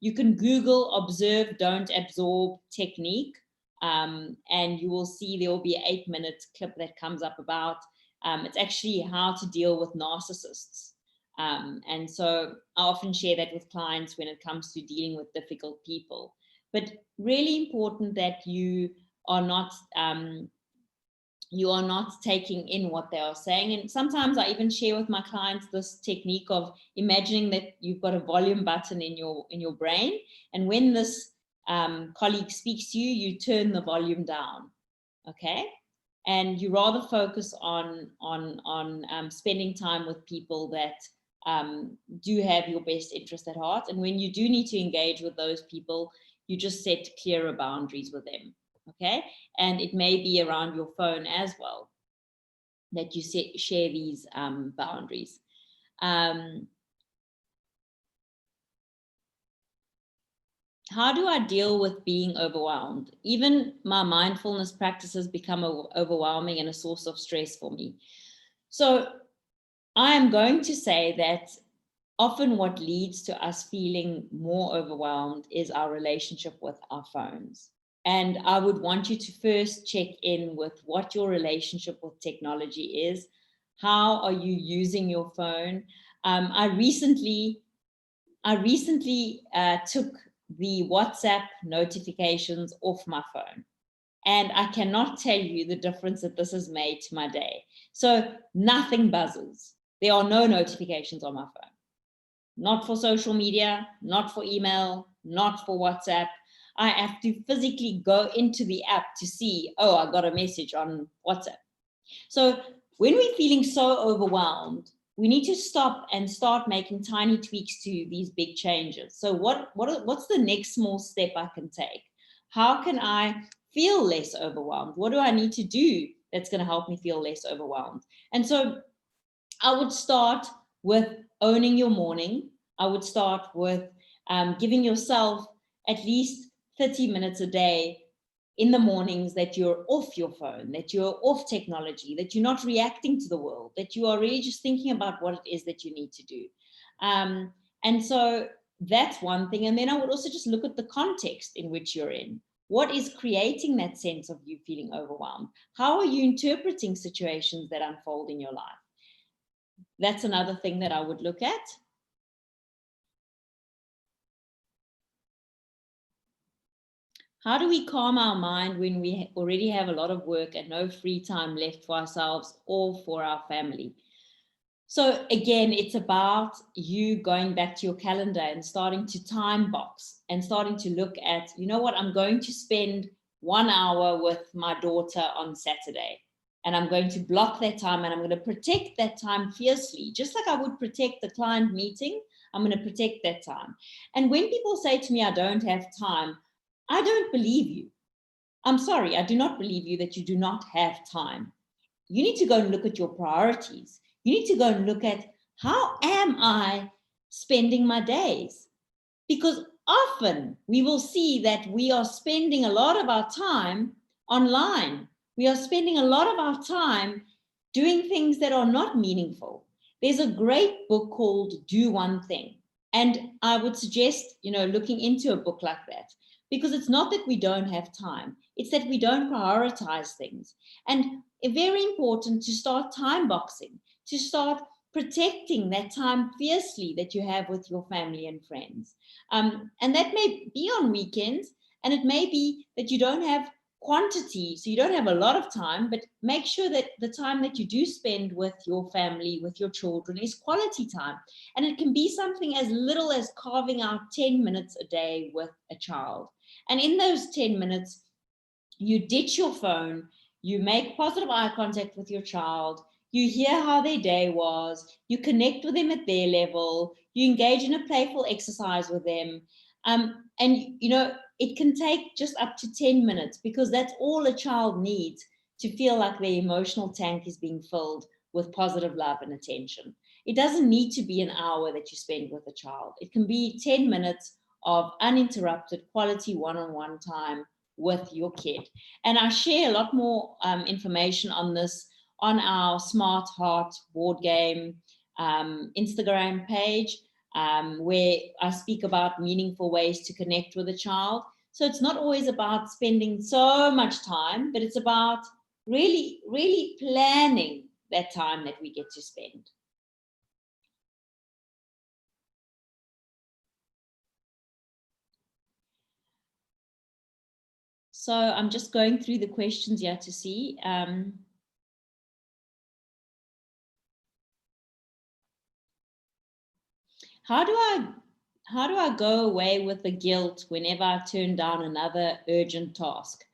You can Google observe, don't absorb technique, and you will see there will be an 8-minute clip that comes up about it's actually how to deal with narcissists. And so I often share that with clients when it comes to dealing with difficult people. But really important that you are not taking in what they are saying. And sometimes I even share with my clients this technique of imagining that you've got a volume button in your brain, and when this colleague speaks to you, you turn the volume down, okay? And you rather focus on spending time with people that do have your best interest at heart. And when you do need to engage with those people, you just set clearer boundaries with them, okay? And it may be around your phone as well that you share these boundaries. How do I deal with being overwhelmed? Even my mindfulness practices become overwhelming and a source of stress for me. So I am going to say that often what leads to us feeling more overwhelmed is our relationship with our phones. And I would want you to first check in with what your relationship with technology is. How are you using your phone? I recently took the WhatsApp notifications off my phone. And I cannot tell you the difference that this has made to my day. So nothing buzzes. There are no notifications on my phone. Not for social media, not for email, not for WhatsApp. I have to physically go into the app to see, oh, I got a message on WhatsApp. So when we're feeling so overwhelmed, we need to stop and start making tiny tweaks to these big changes. So what's the next small step I can take? How can I feel less overwhelmed? What do I need to do that's going to help me feel less overwhelmed? And so I would start with owning your morning. I would start with giving yourself at least 30 minutes a day in the mornings that you're off your phone, that you're off technology, that you're not reacting to the world, that you are really just thinking about what it is that you need to do. And so that's one thing. And then I would also just look at the context in which you're in. What is creating that sense of you feeling overwhelmed? How are you interpreting situations that unfold in your life? That's another thing that I would look at. How do we calm our mind when we already have a lot of work and no free time left for ourselves or for our family? So again, it's about you going back to your calendar and starting to time box and starting to look at, you know what, I'm going to spend 1 hour with my daughter on Saturday. And I'm going to block that time, and I'm going to protect that time fiercely, just like I would protect the client meeting. I'm going to protect that time. And when people say to me, I don't have time, I don't believe you. I'm sorry, I do not believe you that you do not have time. You need to go and look at your priorities. You need to go and look at, how am I spending my days? Because often we will see that we are spending a lot of our time online. We are spending a lot of our time doing things that are not meaningful. There's a great book called Do One Thing. And I would suggest, looking into a book like that, because it's not that we don't have time, it's that we don't prioritize things. And it's very important to start time boxing, to start protecting that time fiercely that you have with your family and friends. And that may be on weekends, and it may be that you don't have quantity, so you don't have a lot of time, but make sure that the time that you do spend with your family, with your children, is quality time. And it can be something as little as carving out 10 minutes a day with a child. And in those 10 minutes, you ditch your phone, you make positive eye contact with your child, you hear how their day was, you connect with them at their level, you engage in a playful exercise with them. And it can take just up to 10 minutes, because that's all a child needs to feel like their emotional tank is being filled with positive love and attention. It doesn't need to be an hour that you spend with a child. It can be 10 minutes of uninterrupted quality one-on-one time with your kid. And I share a lot more information on this on our Smart Heart board game Instagram page, where I speak about meaningful ways to connect with a child. So it's not always about spending so much time, but it's about really, really planning that time that we get to spend. So I'm just going through the questions here to see. How do I go away with the guilt whenever I turn down another urgent task?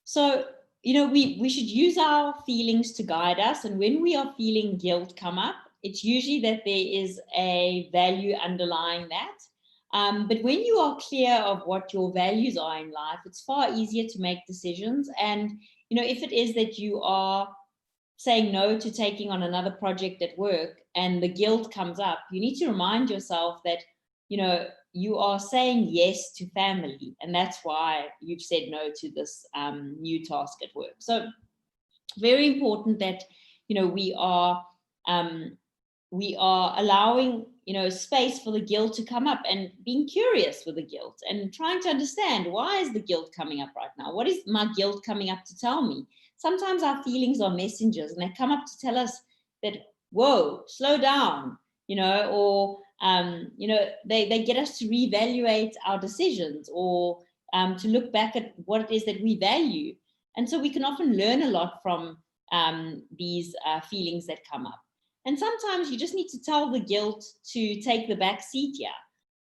So, we should use our feelings to guide us. And when we are feeling guilt come up, it's usually that there is a value underlying that. But when you are clear of what your values are in life, it's far easier to make decisions. And, if it is that you are saying no to taking on another project at work and the guilt comes up, you need to remind yourself that, you are saying yes to family, and that's why you've said no to this new task at work. So very important that, we are allowing, space for the guilt to come up, and being curious with the guilt and trying to understand, why is the guilt coming up right now? What is my guilt coming up to tell me? Sometimes our feelings are messengers, and they come up to tell us that, whoa, slow down, or they get us to reevaluate our decisions, or to look back at what it is that we value. And so we can often learn a lot from these feelings that come up. And sometimes you just need to tell the guilt to take the back seat here,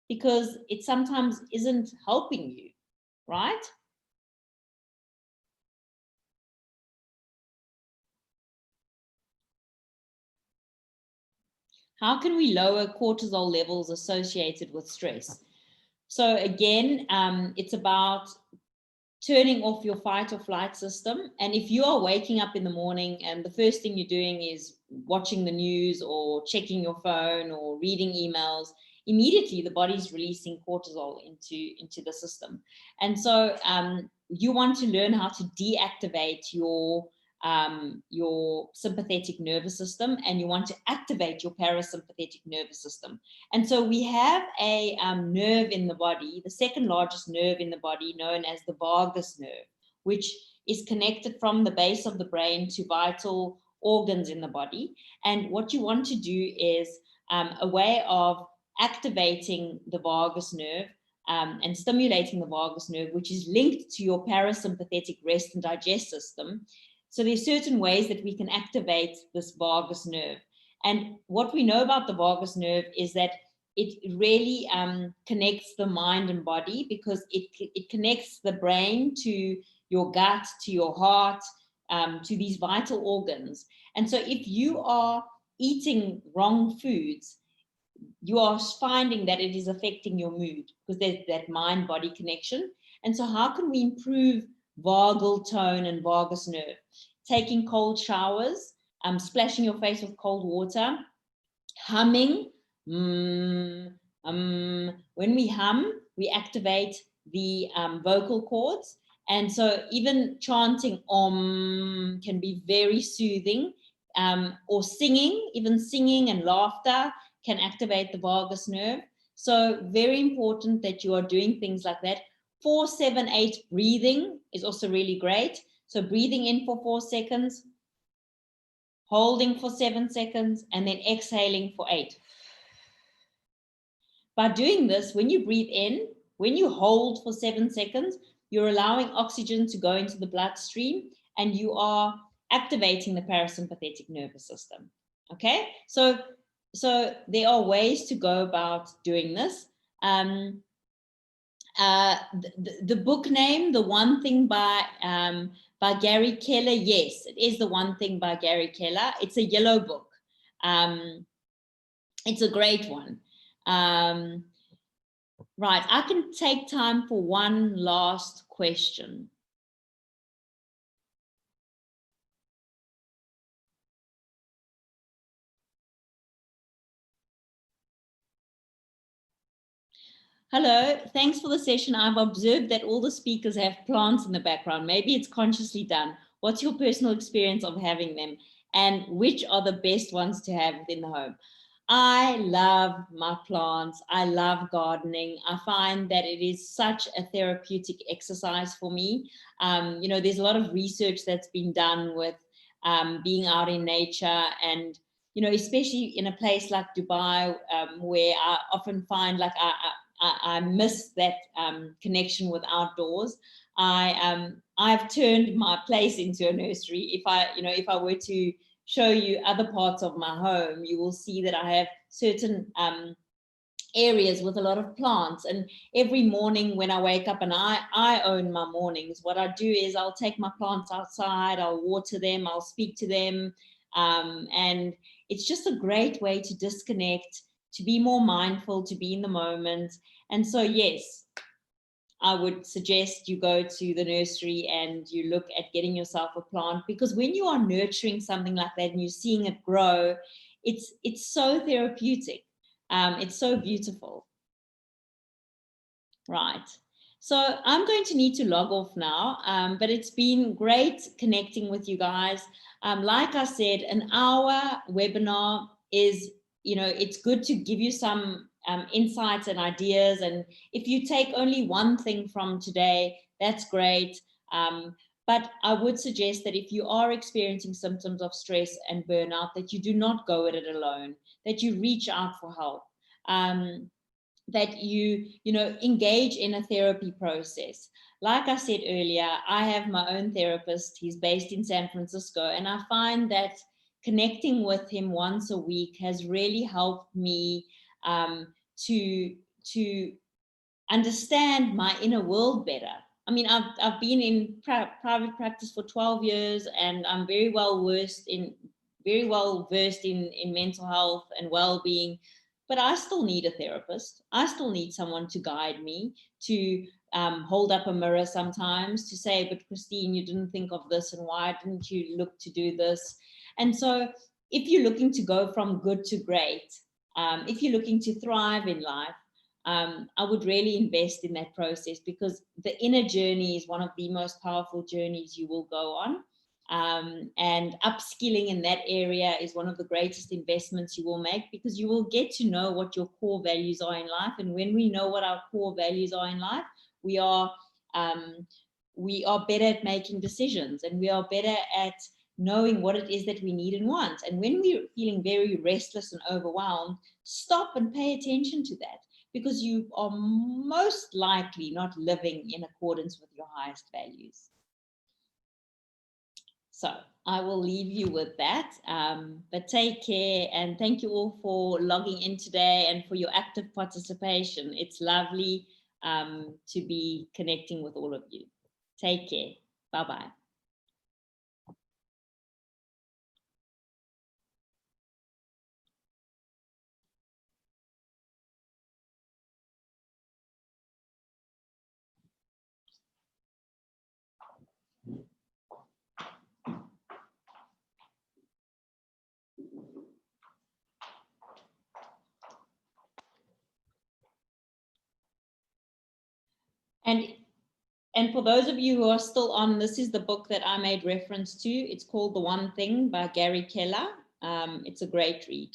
because it sometimes isn't helping you, right? How can we lower cortisol levels associated with stress? So again, it's about turning off your fight or flight system. And if you are waking up in the morning and the first thing you're doing is watching the news or checking your phone or reading emails, immediately the body's releasing cortisol into the system. And so you want to learn how to deactivate your sympathetic nervous system, and you want to activate your parasympathetic nervous system. And so we have a nerve in the body, the second largest nerve in the body, known as the vagus nerve, which is connected from the base of the brain to vital organs in the body. And what you want to do is a way of activating the vagus nerve and stimulating the vagus nerve, which is linked to your parasympathetic rest and digest system. So there's certain ways that we can activate this vagus nerve. And what we know about the vagus nerve is that it really connects the mind and body, because it connects the brain to your gut, to your heart, to these vital organs. And so if you are eating wrong foods, you are finding that it is affecting your mood, because there's that mind-body connection. And so how can we improve vagal tone and vagus nerve. Taking cold showers, splashing your face with cold water, humming. When we hum, we activate the vocal cords. And so even chanting Om can be very soothing, or singing, even singing and laughter can activate the vagus nerve. So very important that you are doing things like that. 4, 7, 8 breathing is also really great. So breathing in for 4 seconds, holding for 7 seconds, and then exhaling for 8. By doing this, when you breathe in, when you hold for 7 seconds, you're allowing oxygen to go into the bloodstream and you are activating the parasympathetic nervous system. Okay, so there are ways to go about doing this. The book name, The One Thing by Gary Keller. Yes, it is The One Thing by Gary Keller. It's a yellow book. It's a great one. Right, I can take time for one last question. Hello, thanks for the session. I've observed that all the speakers have plants in the background. Maybe it's consciously done. What's your personal experience of having them? And which are the best ones to have within the home? I love my plants. I love gardening. I find that it is such a therapeutic exercise for me. There's a lot of research that's been done with being out in nature, and especially in a place like Dubai, where I often find like I miss that connection with outdoors. I've turned my place into a nursery. If I were to show you other parts of my home, you will see that I have certain areas with a lot of plants. And every morning when I wake up, and I own my mornings, what I do is I'll take my plants outside, I'll water them, I'll speak to them. And it's just a great way to disconnect, to be more mindful, to be in the moment. And so, yes, I would suggest you go to the nursery and you look at getting yourself a plant, because when you are nurturing something like that and you're seeing it grow, it's so therapeutic. It's so beautiful. Right. So I'm going to need to log off now, but it's been great connecting with you guys. Like I said, an hour webinar is, it's good to give you some insights and ideas. And if you take only one thing from today, that's great. But I would suggest that if you are experiencing symptoms of stress and burnout, that you do not go at it alone, that you reach out for help. That you engage in a therapy process. Like I said earlier, I have my own therapist. He's based in San Francisco, and I find that connecting with him once a week has really helped me to understand my inner world better. I mean, I've been in private practice for 12 years, and I'm very well versed in mental health and well-being. But I still need a therapist. I still need someone to guide me, to hold up a mirror sometimes, to say, but Christine, you didn't think of this, and why didn't you look to do this? And so if you're looking to go from good to great, if you're looking to thrive in life, I would really invest in that process, because the inner journey is one of the most powerful journeys you will go on. And upskilling in that area is one of the greatest investments you will make, because you will get to know what your core values are in life. And when we know what our core values are in life, we are better at making decisions, and we are better at knowing what it is that we need and want. And when we're feeling very restless and overwhelmed, stop and pay attention to that, because you are most likely not living in accordance with your highest values. So I will leave you with that, but take care, and thank you all for logging in today and for your active participation. It's lovely to be connecting with all of you. Take care. Bye-bye. And for those of you who are still on, this is the book that I made reference to. It's called The One Thing by Gary Keller. It's a great read.